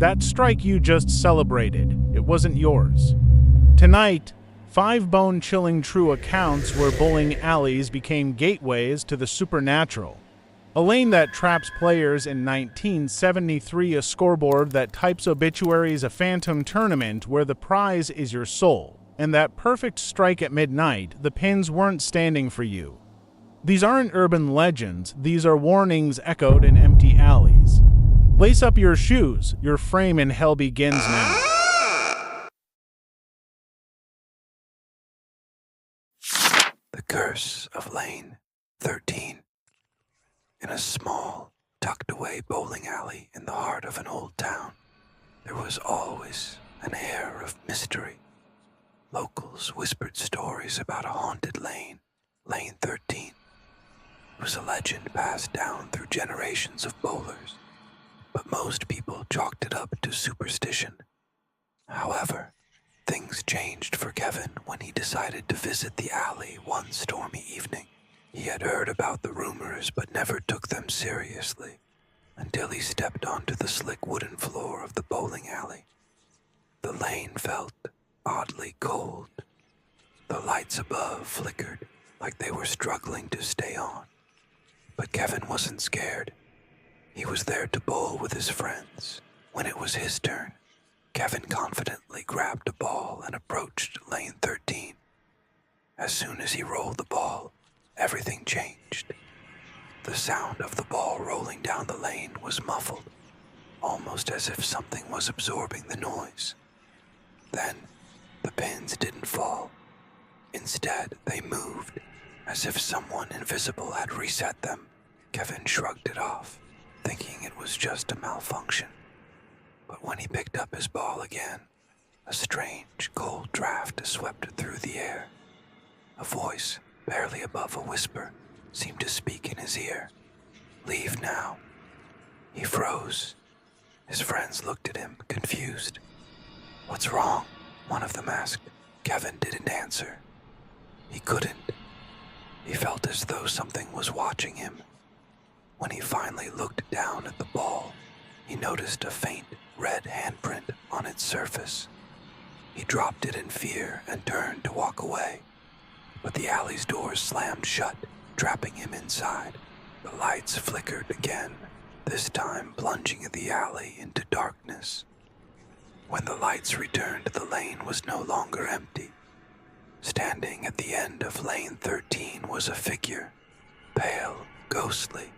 That strike you just celebrated, it wasn't yours. Tonight, 5 bone-chilling true accounts where bowling alleys became gateways to the supernatural. A lane that traps players in 1973, a scoreboard that types obituaries, a phantom tournament where the prize is your soul, and that perfect strike at midnight, the pins weren't standing for you. These aren't urban legends, these are warnings echoed in empty alleys. Lace up your shoes, your frame in hell begins now. The Curse of Lane 13. In a small, tucked-away bowling alley in the heart of an old town, there was always an air of mystery. Locals whispered stories about a haunted lane, Lane 13. It was a legend passed down through generations of bowlers, but most people chalked it up to superstition. However, things changed for Kevin when he decided to visit the alley one stormy evening. He had heard about the rumors but never took them seriously until he stepped onto the slick wooden floor of the bowling alley. The lane felt oddly cold. The lights above flickered like they were struggling to stay on. But Kevin wasn't scared. He was there to bowl with his friends. When it was his turn, Kevin confidently grabbed a ball and approached Lane 13. As soon as he rolled the ball, everything changed. The sound of the ball rolling down the lane was muffled, almost as if something was absorbing the noise. Then, the pins didn't fall. Instead, they moved, as if someone invisible had reset them. Kevin shrugged it off, thinking it was just a malfunction. But when he picked up his ball again, a strange, cold draft swept through the air. A voice, barely above a whisper, seemed to speak in his ear. "Leave now." He froze. His friends looked at him, confused. "What's wrong?" one of them asked. Kevin didn't answer. He couldn't. He felt as though something was watching him. When he finally looked down at the ball, he noticed a faint red handprint on its surface. He dropped it in fear and turned to walk away. But the alley's doors slammed shut, trapping him inside. The lights flickered again, this time plunging the alley into darkness. When the lights returned, the lane was no longer empty. Standing at the end of Lane 13 was a figure, pale, ghostly,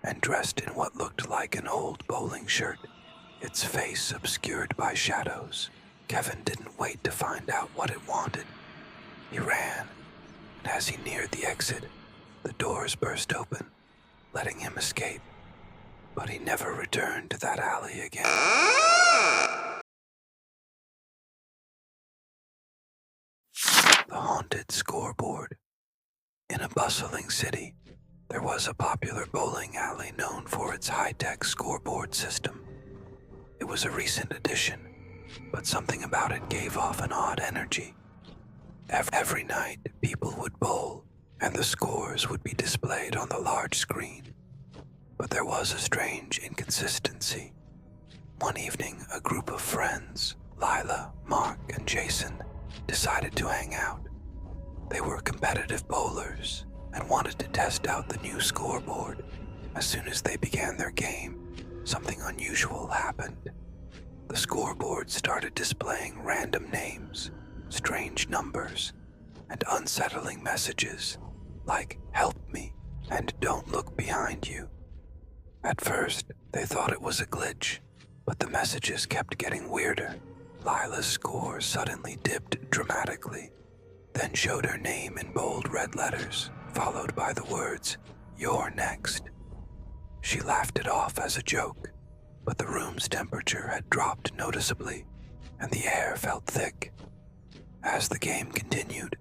and dressed in what looked like an old bowling shirt, its face obscured by shadows. Kevin didn't wait to find out what it wanted. He ran. And as he neared the exit, the doors burst open, letting him escape. But he never returned to that alley again. The Haunted Scoreboard. In a bustling city, there was a popular bowling alley known for its high-tech scoreboard system. It was a recent addition, but something about it gave off an odd energy. Every night, people would bowl, and the scores would be displayed on the large screen. But there was a strange inconsistency. One evening, a group of friends, Lila, Mark, and Jason, decided to hang out. They were competitive bowlers and wanted to test out the new scoreboard. As soon as they began their game, something unusual happened. The scoreboard started displaying random names, strange numbers, and unsettling messages like "help me" and "don't look behind you." At first, they thought it was a glitch, but the messages kept getting weirder. Lila's score suddenly dipped dramatically, then showed her name in bold red letters, followed by the words, "You're next." She laughed it off as a joke, but the room's temperature had dropped noticeably, and the air felt thick. As the game continued,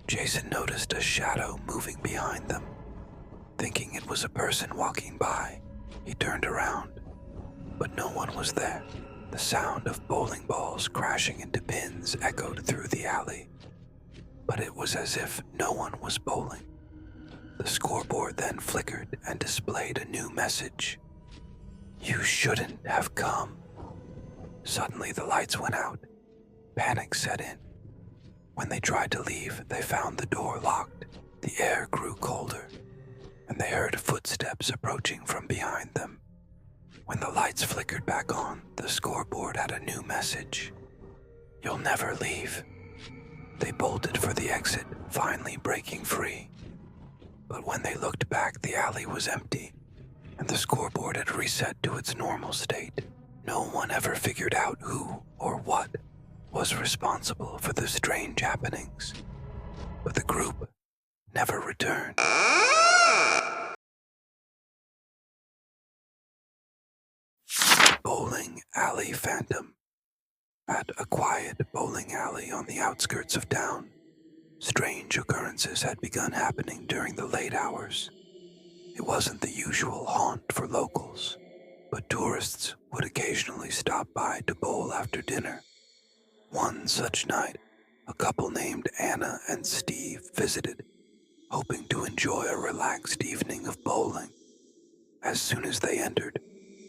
Jason noticed a shadow moving behind them. Thinking it was a person walking by, he turned around, but no one was there. The sound of bowling balls crashing into pins echoed through the alley, but it was as if no one was bowling. The scoreboard then flickered and displayed a new message. "You shouldn't have come." Suddenly the lights went out. Panic set in. When they tried to leave, they found the door locked. The air grew colder, and they heard footsteps approaching from behind them. When the lights flickered back on, the scoreboard had a new message. "You'll never leave." They bolted for the exit, finally breaking free. But when they looked back, the alley was empty, and the scoreboard had reset to its normal state. No one ever figured out who or what was responsible for the strange happenings, but the group never returned. Bowling Alley Phantom. At a quiet bowling alley on the outskirts of town, strange occurrences had begun happening during the late hours. It wasn't the usual haunt for locals, but tourists would occasionally stop by to bowl after dinner. One such night, a couple named Anna and Steve visited, hoping to enjoy a relaxed evening of bowling. As soon as they entered,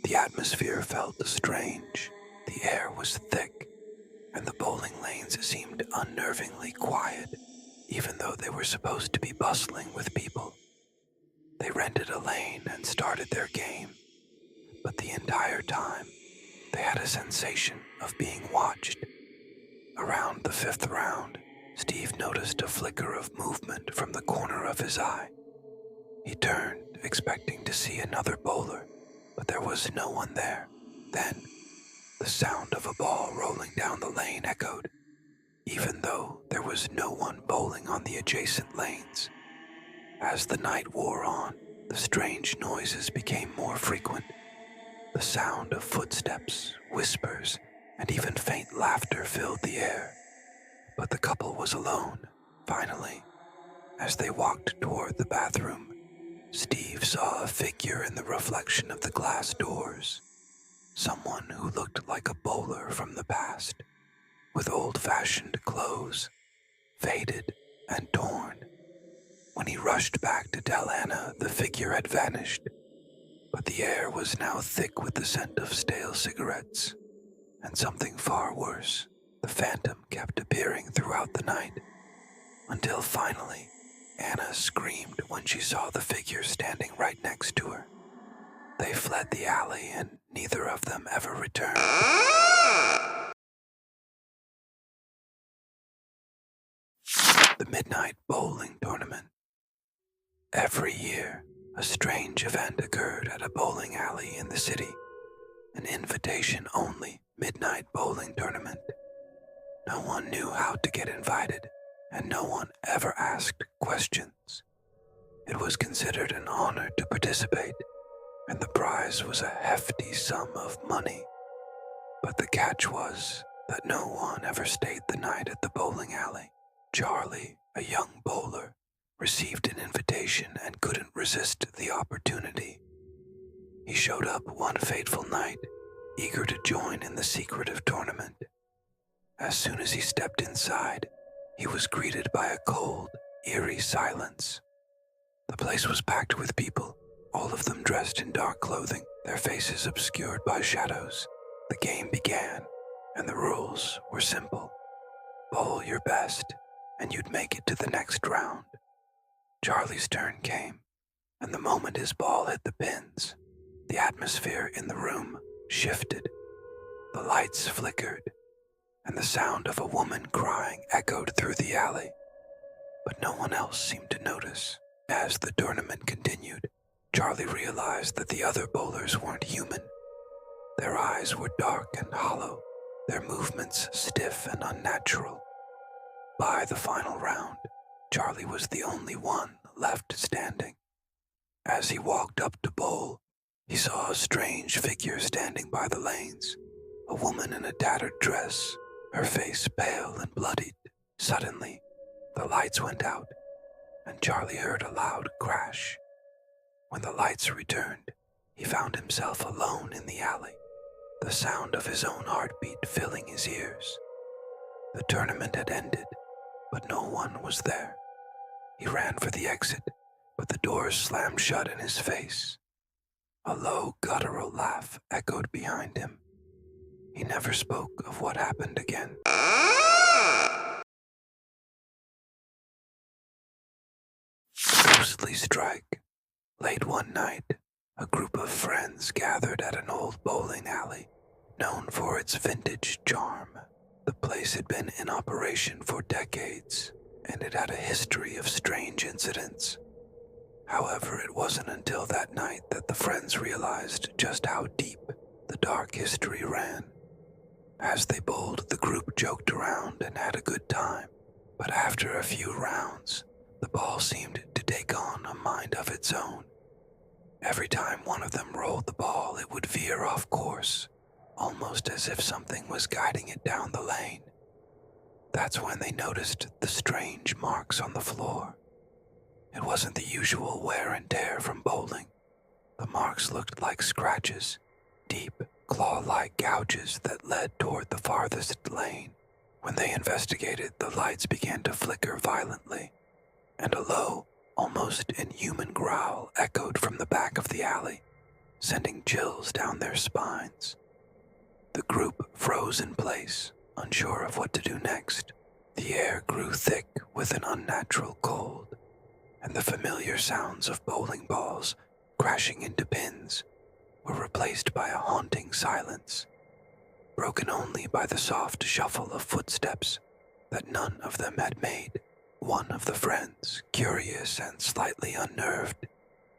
the atmosphere felt strange. The air was thick, and the bowling lanes seemed unnervingly quiet, even though they were supposed to be bustling with people. They rented a lane and started their game, but the entire time, they had a sensation of being watched. Around the fifth round, Steve noticed a flicker of movement from the corner of his eye. He turned, expecting to see another bowler, but there was no one there. Then, the sound of a ball rolling down the lane echoed, even though there was no one bowling on the adjacent lanes. As the night wore on, the strange noises became more frequent. The sound of footsteps, whispers, and even faint laughter filled the air. But the couple was alone, finally. As they walked toward the bathroom, Steve saw a figure in the reflection of the glass doors. Someone who looked like a bowler from the past, with old-fashioned clothes, faded and torn. When he rushed back to tell Anna, the figure had vanished, but the air was now thick with the scent of stale cigarettes. And something far worse, the phantom kept appearing throughout the night, until finally, Anna screamed when she saw the figure standing right next to her. They fled the alley and neither of them ever returned. The Midnight Bowling Tournament. Every year, a strange event occurred at a bowling alley in the city. An invitation-only midnight bowling tournament. No one knew how to get invited, and no one ever asked questions. It was considered an honor to participate, and the prize was a hefty sum of money. But the catch was that no one ever stayed the night at the bowling alley. Charlie, a young bowler, received an invitation and couldn't resist the opportunity. He showed up one fateful night, eager to join in the secretive tournament. As soon as he stepped inside, he was greeted by a cold, eerie silence. The place was packed with people, all of them dressed in dark clothing, their faces obscured by shadows. The game began, and the rules were simple. Bowl your best, and you'd make it to the next round. Charlie's turn came, and the moment his ball hit the pins, the atmosphere in the room shifted. The lights flickered, and the sound of a woman crying echoed through the alley. But no one else seemed to notice. As the tournament continued, Charlie realized that the other bowlers weren't human. Their eyes were dark and hollow, their movements stiff and unnatural. By the final round, Charlie was the only one left standing. As he walked up to bowl, he saw a strange figure standing by the lanes, a woman in a tattered dress, her face pale and bloodied. Suddenly, the lights went out, and Charlie heard a loud crash. When the lights returned, he found himself alone in the alley, the sound of his own heartbeat filling his ears. The tournament had ended, but no one was there. He ran for the exit, but the doors slammed shut in his face. A low, guttural laugh echoed behind him. he never spoke of what happened again. Ghostly strike. Late one night, a group of friends gathered at an old bowling alley known for its vintage charm. The place had been in operation for decades, and it had a history of strange incidents. However, it wasn't until that night that the friends realized just how deep the dark history ran. As they bowled, the group joked around and had a good time, but after a few rounds, the ball seemed to take on a mind of its own. Every time one of them rolled the ball, it would veer off course, almost as if something was guiding it down the lane. That's when they noticed the strange marks on the floor. It wasn't the usual wear and tear from bowling. The marks looked like scratches, deep, claw-like gouges that led toward the farthest lane. When they investigated, the lights began to flicker violently, and a low, almost inhuman growl echoed from the back of the alley, sending chills down their spines. The group froze in place, unsure of what to do next. The air grew thick with an unnatural cold, and the familiar sounds of bowling balls crashing into pins were replaced by a haunting silence, broken only by the soft shuffle of footsteps that none of them had made. One of the friends, curious and slightly unnerved,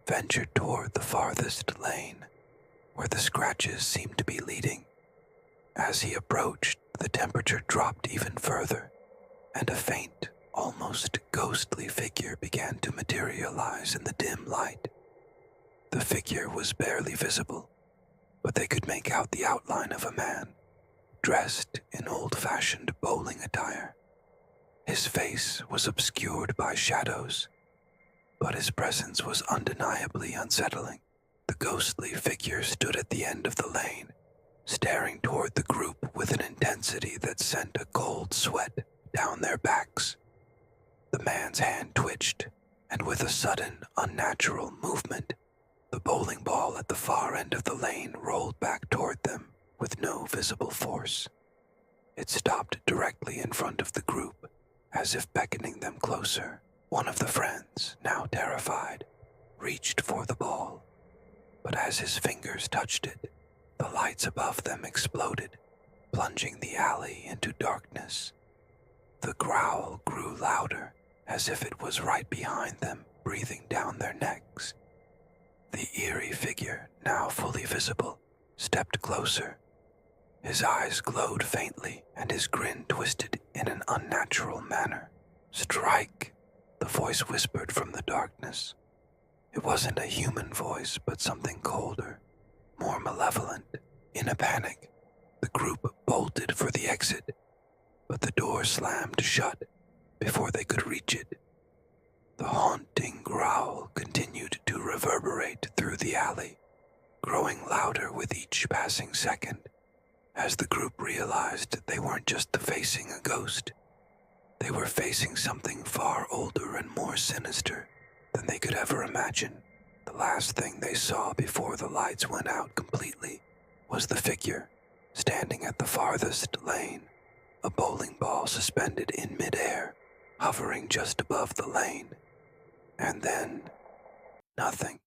ventured toward the farthest lane, where the scratches seemed to be leading. As he approached, the temperature dropped even further, and a faint, almost ghostly figure began to materialize in the dim light. The figure was barely visible, but they could make out the outline of a man, dressed in old-fashioned bowling attire. His face was obscured by shadows, but his presence was undeniably unsettling. The ghostly figure stood at the end of the lane, staring toward the group with an intensity that sent a cold sweat down their backs. The man's hand twitched, and with a sudden, unnatural movement, the bowling ball at the far end of the lane rolled back toward them with no visible force. It stopped directly in front of the group, as if beckoning them closer. One of the friends, now terrified, reached for the ball, but as his fingers touched it, the lights above them exploded, plunging the alley into darkness. The growl grew louder, as if it was right behind them, breathing down their necks. The eerie figure, now fully visible, stepped closer. His eyes glowed faintly, and his grin twisted in an unnatural manner. "Strike," the voice whispered from the darkness. It wasn't a human voice, but something colder, more malevolent. In a panic, the group bolted for the exit, but the door slammed shut before they could reach it. The haunting growl continued to reverberate through the alley, growing louder with each passing second. As the group realized they weren't just facing a ghost, they were facing something far older and more sinister than they could ever imagine. The last thing they saw before the lights went out completely was the figure standing at the farthest lane, a bowling ball suspended in midair, hovering just above the lane. And then, nothing.